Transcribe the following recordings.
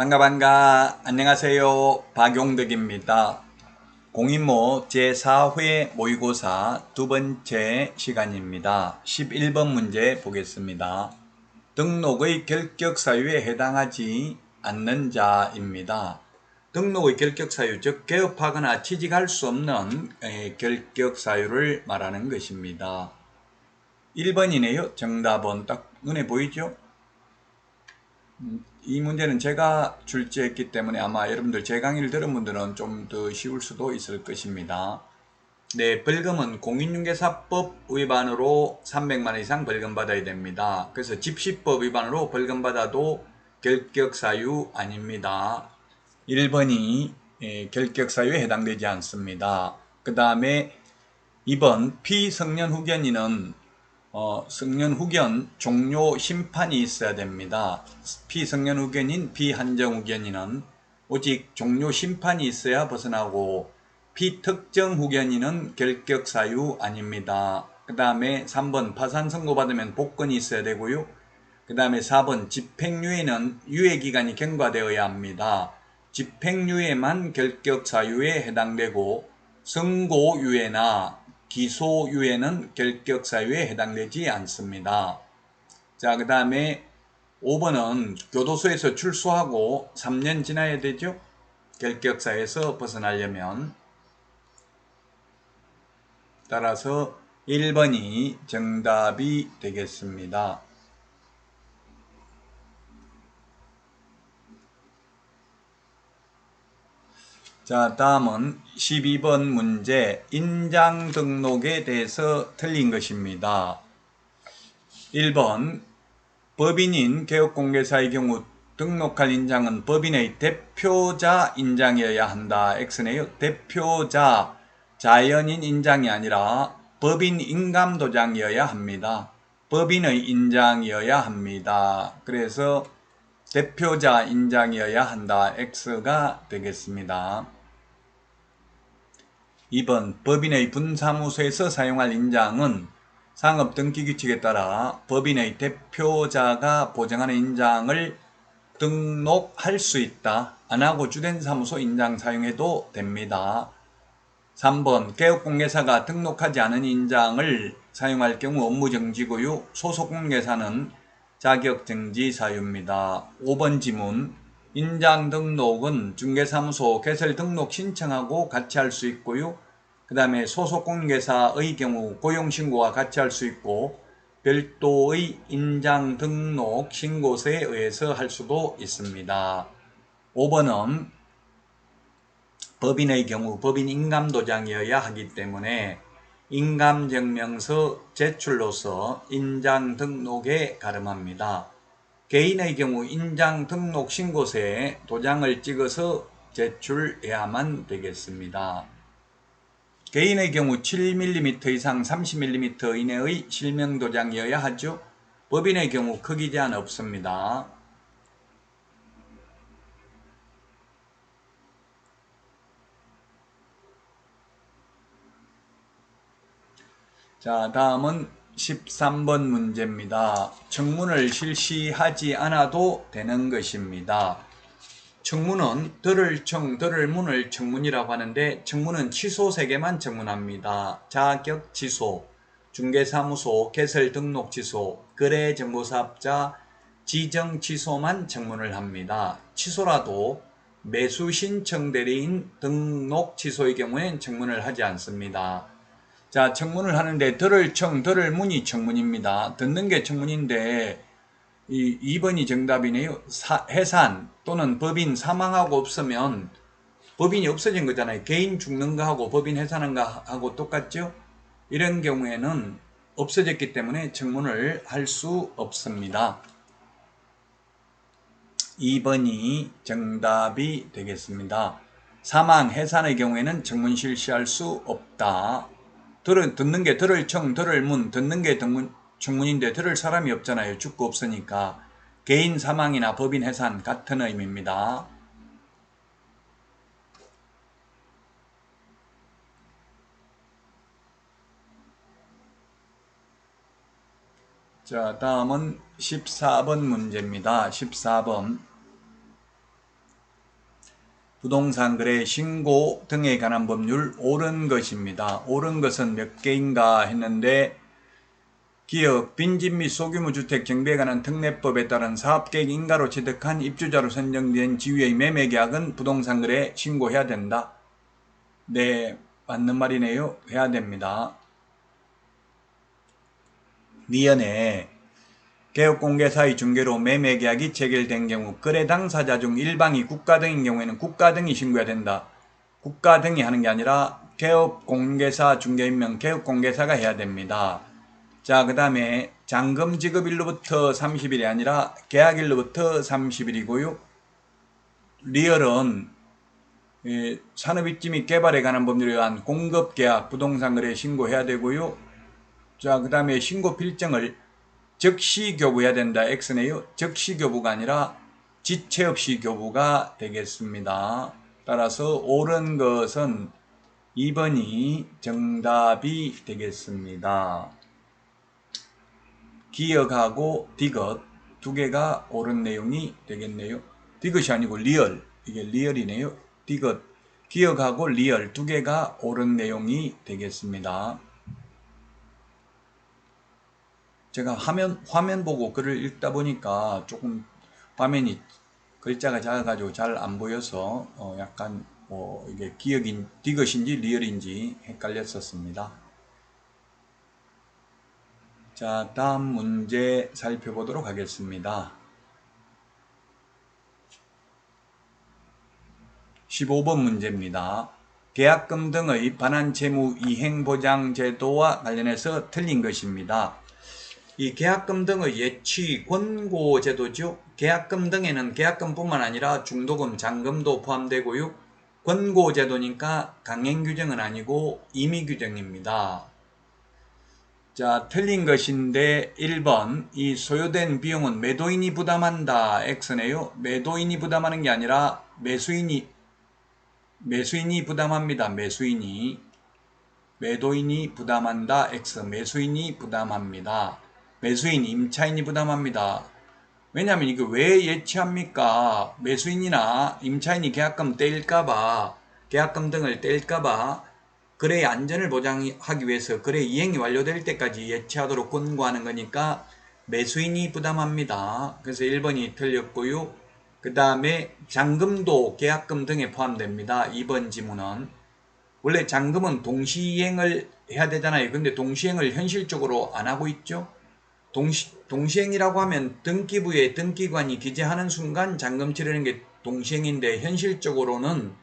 반가. 안녕하세요. 박용덕입니다. 공인모 제4회 모의고사 두 번째 시간입니다. 11번 문제 보겠습니다. 등록의 결격사유에 해당하지 않는 자입니다. 등록의 결격사유, 즉 개업하거나 취직할 수 없는 결격사유를 말하는 것입니다. 1번이네요. 정답은 딱 눈에 보이죠? 이 문제는 제가 출제했기 때문에 아마 여러분들 제 강의를 들은 분들은 좀 더 쉬울 수도 있을 것입니다. 네, 벌금은 공인중개사법 위반으로 300만 원 이상 벌금 받아야 됩니다. 그래서 집시법 위반으로 벌금 받아도 결격사유 아닙니다. 1번이 결격사유에 해당되지 않습니다. 그 다음에 2번 피성년 후견인은 성년 후견 종료 심판이 있어야 됩니다. 피성년 후견인, 피한정 후견인은 오직 종료 심판이 있어야 벗어나고 피특정 후견인은 결격사유 아닙니다. 그 다음에 3번 파산 선고받으면 복권이 있어야 되고요. 그 다음에 4번 집행유예는 유예기간이 경과되어야 합니다. 집행유예만 결격사유에 해당되고 선고유예나 기소유예는 결격사유에 해당되지 않습니다. 자, 그 다음에 5번은 교도소에서 출소하고 3년 지나야 되죠? 결격사유에서 벗어나려면. 따라서 1번이 정답이 되겠습니다. 자, 다음은 12번 문제, 인장 등록에 대해서 틀린 것입니다. 1번, 법인인 개업공개사의 경우 등록할 인장은 법인의 대표자 인장이어야 한다. X네요. 대표자, 자연인 인장이 아니라 법인 인감도장이어야 합니다. 법인의 인장이어야 합니다. 그래서 대표자 인장이어야 한다. X가 되겠습니다. 2번 법인의 분사무소에서 사용할 인장은 상업등기규칙에 따라 법인의 대표자가 보정하는 인장을 등록할 수 있다. 안하고 주된 사무소 인장 사용해도 됩니다. 3번 개업공개사가 등록하지 않은 인장을 사용할 경우 업무정지고요. 소속공개사는 자격정지 사유입니다. 5번 지문 인장 등록은 중개사무소 개설 등록 신청하고 같이 할 수 있고요. 그 다음에 소속공개사의 경우 고용신고와 같이 할 수 있고 별도의 인장 등록 신고서에 의해서 할 수도 있습니다. 5번은 법인의 경우 법인 인감도장이어야 하기 때문에 인감증명서 제출로서 인장 등록에 가름합니다. 개인의 경우 인장 등록 신고서에 도장을 찍어서 제출해야만 되겠습니다. 개인의 경우 7mm 이상 30mm 이내의 실명도장이어야 하죠. 법인의 경우 크기 제한 없습니다. 자, 다음은 13번 문제입니다. 청문을 실시하지 않아도 되는 것입니다. 청문은 들을 청, 들을 문을 청문이라고 하는데 청문은 취소 3개만 청문합니다. 자격 취소, 중개사무소 개설 등록 취소, 거래정보사업자 지정 취소만 청문을 합니다. 취소라도 매수 신청 대리인 등록 취소의 경우엔 청문을 하지 않습니다. 자, 청문을 하는데 들을 청, 들을 문이 청문입니다. 듣는 게 청문인데 이 2번이 정답이네요. 해산 또는 법인 사망하고 없으면 법인이 없어진 거잖아요. 개인 죽는 거하고 법인 해산한 거하고 똑같죠? 이런 경우에는 없어졌기 때문에 청문을 할 수 없습니다. 2번이 정답이 되겠습니다. 사망, 해산의 경우에는 청문 실시할 수 없다. 듣는 게 들을 청, 들을 문, 듣는 게 청문인데 들을 사람이 없잖아요. 죽고 없으니까. 개인 사망이나 법인 해산 같은 의미입니다. 자, 다음은 14번 문제입니다. 14번. 부동산 거래 신고 등에 관한 법률 옳은 것입니다. 옳은 것은 몇 개인가 했는데 기업, 빈집 및 소규모 주택 정비에 관한 특례법에 따른 사업계획 인가로 취득한 입주자로 선정된 지위의 매매계약은 부동산 거래 신고해야 된다. 네, 맞는 말이네요. 해야 됩니다. 미연에 개업공개사의 중개로 매매계약이 체결된 경우 거래 당사자 중 일방이 국가 등인 경우에는 국가 등이 신고해야 된다. 국가 등이 하는 게 아니라 개업공개사 중개인명 개업공개사가 해야 됩니다. 자, 그 다음에 잔금 지급일로부터 30일이 아니라 계약일로부터 30일이고요. 리얼은 산업입지 및 개발에 관한 법률에 의한 공급계약 부동산거래 신고해야 되고요. 자, 그 다음에 신고 필증을 즉시 교부해야 된다. X네요. 즉시 교부가 아니라 지체 없이 교부가 되겠습니다. 따라서 옳은 것은 2번이 정답이 되겠습니다. 기억하고 디귿 두 개가 옳은 내용이 되겠네요. 디귿이 아니고 리얼, 이게 리얼이네요. 디귿, 기억하고 리얼 두 개가 옳은 내용이 되겠습니다. 제가 화면 보고 글을 읽다 보니까 조금 화면이 글자가 작아가지고 잘 안 보여서 약간 이게 디귿인지 리얼인지 헷갈렸었습니다. 자, 다음 문제 살펴보도록 하겠습니다. 15번 문제입니다. 계약금 등의 반환채무 이행보장제도와 관련해서 틀린 것입니다. 이 계약금 등의 예치 권고제도죠. 계약금 등에는 계약금뿐만 아니라 중도금, 잔금도 포함되고요. 권고제도니까 강행규정은 아니고 임의규정입니다. 자, 틀린 것인데 1번 이 소요된 비용은 매도인이 부담한다. X네요. 매도인이 부담하는 게 아니라 매수인이 부담합니다. 매도인이 부담한다. X. 매수인이 부담합니다. 매수인, 임차인이 부담합니다. 왜냐하면 이거 왜 예치합니까? 매수인이나 임차인이 계약금 떼일까봐, 계약금 등을 떼일까봐 거래의 안전을 보장하기 위해서 거래 이행이 완료될 때까지 예치하도록 권고하는 거니까 매수인이 부담합니다. 그래서 1번이 틀렸고요. 그 다음에 잔금도 계약금 등에 포함됩니다. 2번 지문은. 원래 잔금은 동시이행을 해야 되잖아요. 근데 동시이행을 현실적으로 안 하고 있죠. 동시행이라고 하면 등기부에 등기관이 기재하는 순간 잔금 치르는 게 동시행인데 현실적으로는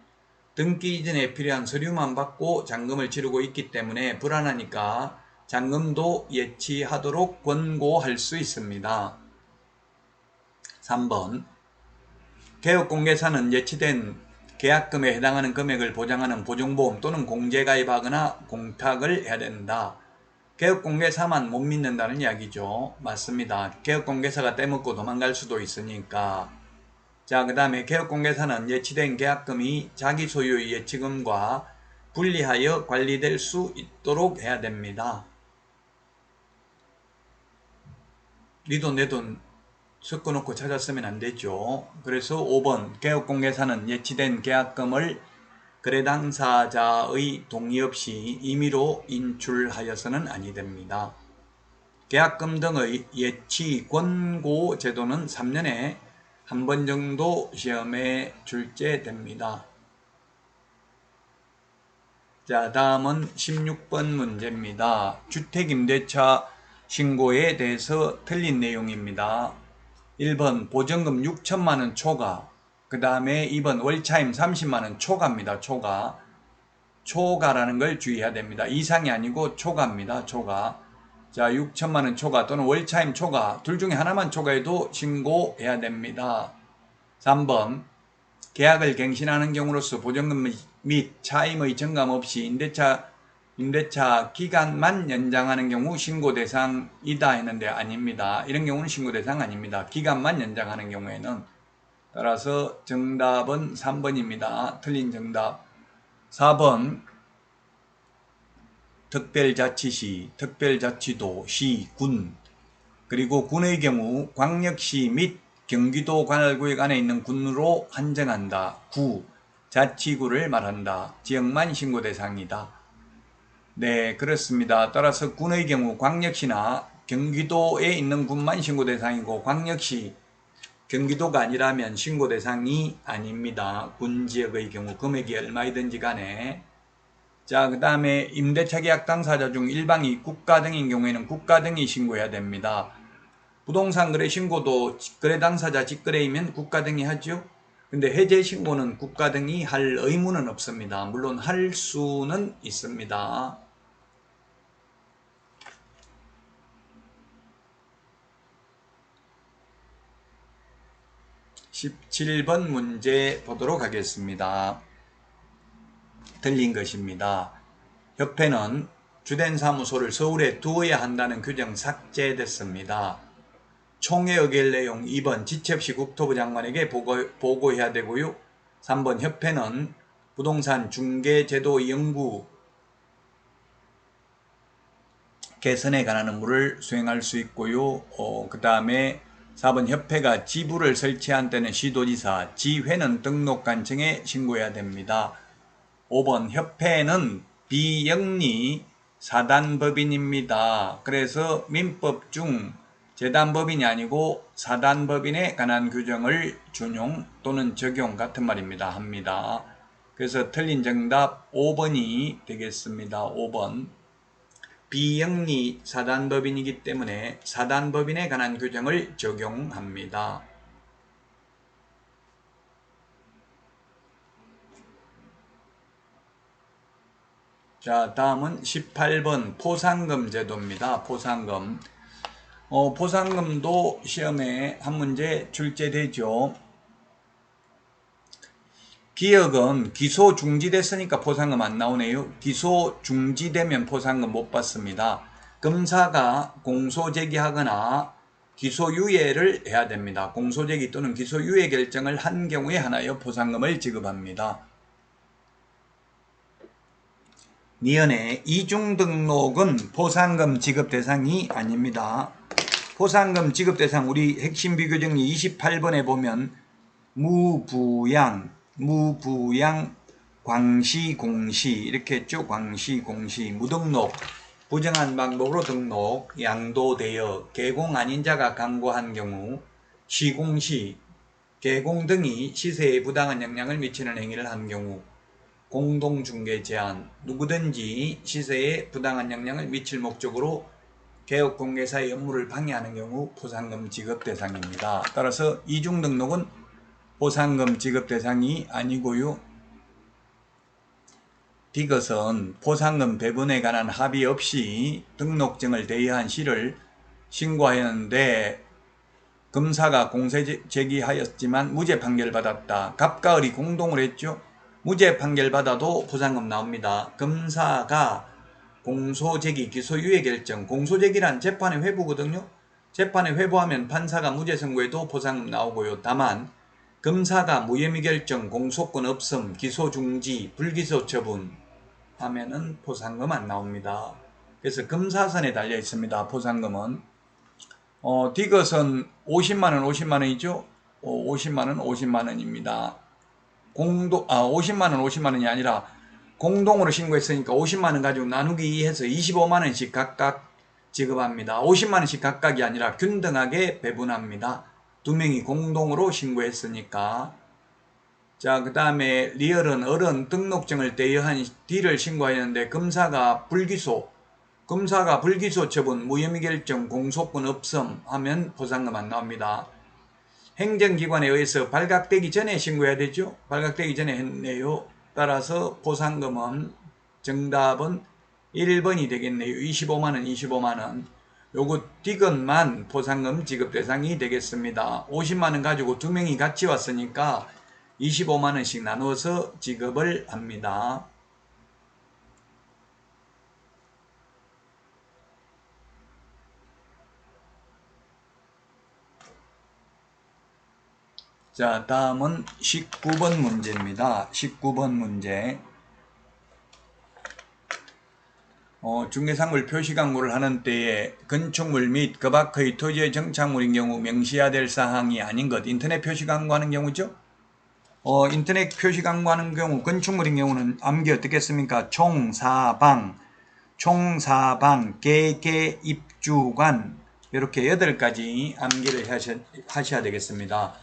등기 이전에 필요한 서류만 받고 잔금을 치르고 있기 때문에 불안하니까 잔금도 예치하도록 권고할 수 있습니다. 3번 개업공개사는 예치된 계약금에 해당하는 금액을 보장하는 보증보험 또는 공제가입하거나 공탁을 해야 된다. 개업공개사만 못 믿는다는 이야기죠. 맞습니다. 개업공개사가 떼먹고 도망갈 수도 있으니까. 자, 그 다음에 개업공개사는 예치된 계약금이 자기 소유의 예치금과 분리하여 관리될 수 있도록 해야 됩니다. 네 돈 내 돈 섞어놓고 찾았으면 안 되죠. 그래서 5번 개업공개사는 예치된 계약금을 거래 당사자의 동의 없이 임의로 인출하여서는 아니 됩니다. 계약금 등의 예치 권고 제도는 3년에 한 번 정도 시험에 출제됩니다. 자, 다음은 16번 문제입니다. 주택임대차 신고에 대해서 틀린 내용입니다. 1번 보증금 6천만원 초과, 그 다음에 2번 월차임 30만원 초과입니다. 초과라는 걸 주의해야 됩니다. 이상이 아니고 초과입니다. 초과. 자, 6천만원 초과 또는 월차임 초과 둘 중에 하나만 초과해도 신고해야 됩니다. 3번 계약을 갱신하는 경우로서 보증금 및 차임의 정감 없이 임대차 기간만 연장하는 경우 신고 대상이다 했는데 아닙니다. 이런 경우는 신고 대상 아닙니다. 기간만 연장하는 경우에는. 따라서 정답은 3번입니다. 틀린 정답. 4번 특별자치시, 특별자치도, 시, 군, 그리고 군의 경우 광역시 및 경기도 관할구역 안에 있는 군으로 한정한다. 구, 자치구를 말한다. 지역만 신고 대상이다. 네, 그렇습니다. 따라서 군의 경우 광역시나 경기도에 있는 군만 신고 대상이고 광역시, 경기도가 아니라면 신고 대상이 아닙니다. 군 지역의 경우 금액이 얼마이든지 간에. 자, 그 다음에 임대차 계약 당사자 중 일방이 국가 등인 경우에는 국가 등이 신고해야 됩니다. 부동산 거래 신고도 직거래 당사자 직거래이면 국가 등이 하죠. 근데 해제 신고는 국가 등이 할 의무는 없습니다. 물론 할 수는 있습니다. 17번 문제 보도록 하겠습니다. 틀린 것입니다. 협회는 주된 사무소를 서울에 두어야 한다는 규정 삭제됐습니다. 총회 의결 내용 2번 지체 없이 국토부 장관에게 보고해야 되고요. 3번 협회는 부동산 중개제도 연구 개선에 관한 업무를 수행할 수 있고요. 그 다음에 4번 협회가 지부를 설치한 때는 시도지사, 지회는 등록관청에 신고해야 됩니다. 5번 협회는 비영리 사단법인입니다. 그래서 민법 중 재단법인이 아니고 사단법인에 관한 규정을 준용 또는 적용 같은 말입니다. 합니다. 그래서 틀린 정답 5번이 되겠습니다. 5번. 비영리 사단법인이기 때문에 사단법인에 관한 규정을 적용합니다. 자, 다음은 18번 포상금 제도입니다. 포상금. 포상금도 시험에 한 문제 출제되죠. 기업은 기소 중지됐으니까 포상금 안 나오네요. 기소 중지되면 포상금 못 받습니다. 검사가 공소 제기하거나 기소 유예를 해야 됩니다. 공소 제기 또는 기소 유예 결정을 한 경우에 하나여 포상금을 지급합니다. 니은의 이중 등록은 포상금 지급 대상이 아닙니다. 포상금 지급 대상 우리 핵심 비교정리 28번에 보면 무부양, 광시, 공시 이렇게 했죠. 광시, 공시, 무등록, 부정한 방법으로 등록, 양도되어, 개공 아닌 자가 강고한 경우, 시공시, 개공 등이 시세에 부당한 영향을 미치는 행위를 한 경우, 공동중개 제한, 누구든지 시세에 부당한 영향을 미칠 목적으로 개업공개사의 업무를 방해하는 경우 포상금 지급 대상입니다. 따라서 이중등록은 포상금 지급 대상이 아니고요. D것은 포상금 배분에 관한 합의 없이 등록증을 대여한 시를 신고하였는데 검사가 공소 제기하였지만 무죄 판결받았다. 갑과 을이 공동을 했죠. 무죄 판결받아도 포상금 나옵니다. 검사가 공소제기, 기소유예 결정, 공소제기란 재판의 회부거든요. 재판에 회부하면 판사가 무죄 선고해도 포상금 나오고요. 다만 검사가 무혐의 결정, 공소권 없음, 기소중지, 불기소 처분 하면은 포상금 안 나옵니다. 그래서 검사선에 달려 있습니다. 포상금은. D것은 50만원, 50만원이죠. 50만원, 50만원입니다. 50만원, 50만원이 아니라 공동으로 신고했으니까 50만원 가지고 나누기 해서 25만원씩 각각 지급합니다. 50만원씩 각각이 아니라 균등하게 배분합니다. 두 명이 공동으로 신고했으니까. 자, 그 다음에 리얼은 을은 등록증을 대여한 D를 신고하였는데 검사가 불기소 처분, 무혐의 결정, 공소권 없음 하면 포상금 안 나옵니다. 행정기관에 의해서 발각되기 전에 신고해야 되죠. 발각되기 전에 했네요. 따라서 포상금은 정답은 1번이 되겠네요. 25만원, 25만원. 요거 D건만 포상금 지급 대상이 되겠습니다. 50만원 가지고 두 명이 같이 왔으니까 25만원씩 나누어서 지급을 합니다. 자, 다음은 19번 문제입니다. 19번 문제. 중개상물 표시광고를 하는 때에 건축물 및 그 밖의 토지의 정착물인 경우 명시해야 될 사항이 아닌 것. 인터넷 표시광고 하는 경우죠. 인터넷 표시 광고하는 경우 건축물인 경우는 암기 어떻게 씁니까? 총사방, 개개, 입주관 이렇게 8가지 암기를 하셔야 되겠습니다.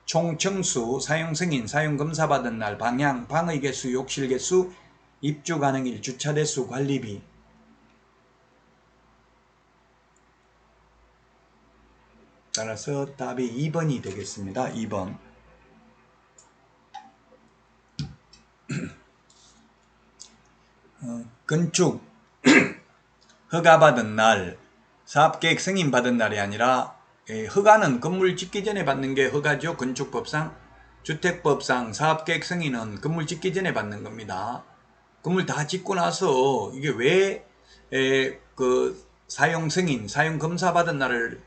총청수, 사용승인, 사용검사받은 날, 방향, 방의 개수, 욕실 개수, 입주 가능일, 주차 대수, 관리비. 따라서 답이 2번이 되겠습니다. 2번. 건축 허가받은 날, 사업계획 승인받은 날이 아니라 허가는 건물 짓기 전에 받는 게 허가죠. 건축법상. 주택법상 사업계획 승인은 건물 짓기 전에 받는 겁니다. 건물 다 짓고 나서 이게 왜 그 사용 승인, 사용 검사 받은 날을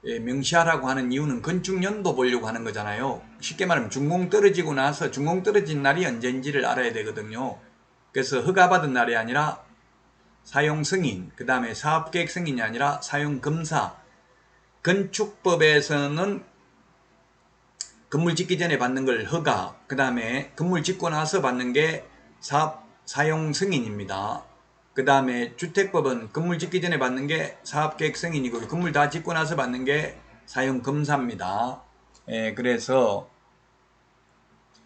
명시하라고 하는 이유는 건축연도 보려고 하는 거잖아요. 쉽게 말하면 준공 떨어지고 나서 준공 떨어진 날이 언제인지를 알아야 되거든요. 그래서 허가받은 날이 아니라 사용 승인, 그 다음에 사업계획 승인이 아니라 사용 검사. 건축법에서는 건물 짓기 전에 받는 걸 허가, 그 다음에 건물 짓고 나서 받는 게 사용 승인입니다. 그 다음에 주택법은 건물 짓기 전에 받는 게 사업계획 승인이고 건물 다 짓고 나서 받는 게 사용 검사입니다. 그래서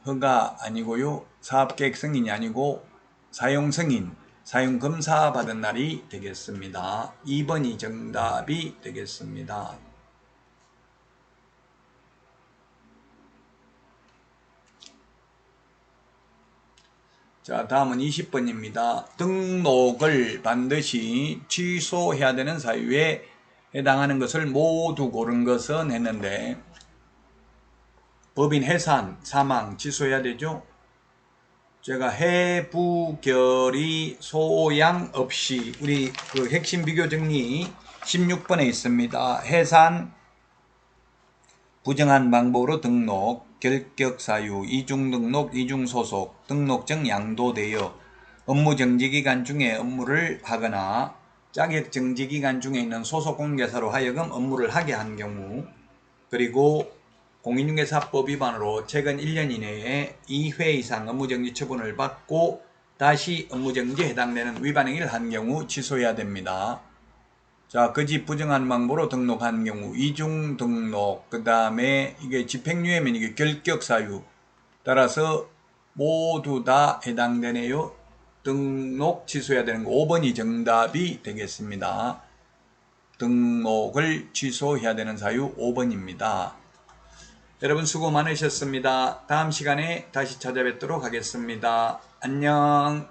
허가 아니고요. 사업계획 승인이 아니고 사용 승인, 사용 검사 받은 날이 되겠습니다. 2번이 정답이 되겠습니다. 자, 다음은 20번입니다. 등록을 반드시 취소해야 되는 사유에 해당하는 것을 모두 고른 것은 했는데 법인 해산, 사망 취소해야 되죠. 제가 해부결의 소양 없이 우리 그 핵심 비교 정리 16번에 있습니다. 해산 부정한 방법으로 등록, 결격 사유, 이중 등록, 이중 소속, 등록증 양도되어 업무 정지 기간 중에 업무를 하거나 자격 정지 기간 중에 있는 소속 공개사로 하여금 업무를 하게 한 경우, 그리고 공인중개사법 위반으로 최근 1년 이내에 2회 이상 업무정지 처분을 받고 다시 업무정지에 해당되는 위반 행위를 한 경우 취소해야 됩니다. 자, 거짓 부정한 방법으로 등록한 경우 이중 등록, 그 다음에 이게 집행유예면 이게 결격 사유, 따라서 모두 다 해당되네요. 등록 취소해야 되는 거 5번이 정답이 되겠습니다. 등록을 취소해야 되는 사유 5번입니다. 여러분 수고 많으셨습니다. 다음 시간에 다시 찾아뵙도록 하겠습니다. 안녕.